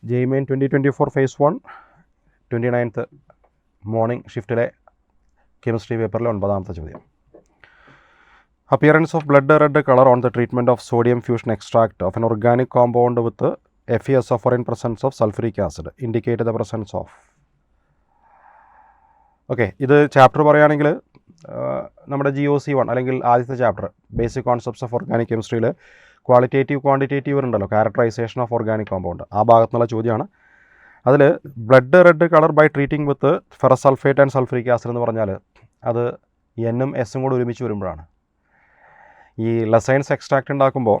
JEE 2024 Phase 1 29th morning ഷിഫ്റ്റിലെ chemistry പേപ്പറിലെ 9ാമത്തെ ചോദ്യം. Appearance of blood red color on the treatment of sodium fusion extract of an organic compound with FeSO4 in presence of sulfuric acid indicate the presence of. Okay, ഇത് chapter പറയുകയാണെങ്കിൽ നമ്മുടെ GOC1 അല്ലെങ്കിൽ ആദ്യത്തെ chapter basic concepts of organic കെമിസ്ട്രിയിൽ qualitative quantitative ഉണ്ടല്ലോ, characterisation of organic compound, ആ ഭാഗത്തുനിന്നുള്ള ചോദ്യമാണ്. അതിൽ blood red colour by treating with ferrous sulphate and sulphuric acid എന്ന് പറഞ്ഞാൽ അത് എന്നും എസും കൂടെ ഒരുമിച്ച് വരുമ്പോഴാണ്. ഈ ലസൈൻസ് എക്സ്ട്രാക്റ്റ് ഉണ്ടാക്കുമ്പോൾ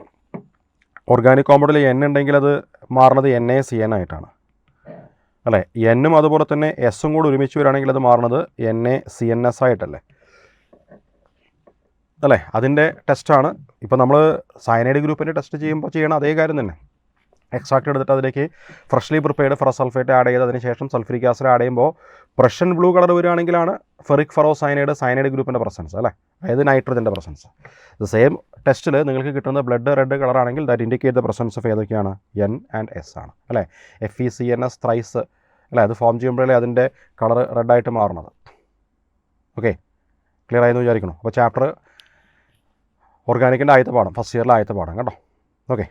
ഓർഗാനിക് കോമ്പൗണ്ടിൽ എൻ ഉണ്ടെങ്കിൽ അത് മാറുന്നത് NaCN ആയിട്ടാണ് അല്ലേ. എന്നും അതുപോലെ തന്നെ എസും കൂടെ ഒരുമിച്ച് വരികയാണെങ്കിൽ അത് മാറുന്നത് NaCNS ആയിട്ടല്ലേ അല്ലേ. അതിൻ്റെ ടെസ്റ്റാണ് ഇപ്പോൾ നമ്മൾ സയനൈഡ് ഗ്രൂപ്പിൻ്റെ ടെസ്റ്റ് ചെയ്യുമ്പോൾ ചെയ്യണം അതേ കാര്യം തന്നെ. എക്സ്ട്രാക്ട് എടുത്തിട്ട് അതിലേക്ക് freshly prepared ferrous sulphate add ചെയ്ത് അതിന് ശേഷം സൾഫറിക് ആസിഡ് ആഡ് ചെയ്യുമ്പോൾ പ്രഷ്യൻ ബ്ലൂ കളർ വരികയാണെങ്കിലാണ് ഫെറിക് ഫെറോ സയനൈഡ് ഗ്രൂപ്പിൻ്റെ പ്രസൻസ് അല്ലേ, അതായത് നൈട്രജൻ്റെ പ്രസൻസ്. ദ സെയിം ടെസ്റ്റിൽ നിങ്ങൾക്ക് കിട്ടുന്ന ബ്ലഡ് റെഡ് കളർ ആണെങ്കിൽ that indicate the presence of ഏതൊക്കെയാണ് N and S ആണ് അല്ലേ. FeCNS ത്രൈസ് അല്ലേ, അത് ഫോം ചെയ്യുമ്പോഴല്ലേ അതിൻ്റെ കളർ റെഡായിട്ട് മാറുന്നത്. ഓക്കെ, ക്ലിയർ ആയെന്ന് വിചാരിക്കണം. അപ്പോൾ ചാപ്റ്റർ ഓർഗാനിക്കിൻ്റെ ആദ്യത്തെ പാഠം, ഫസ്റ്റ് ഇയറിലെ ആദ്യത്തെ പാഠം കേട്ടോ. ഓക്കെ.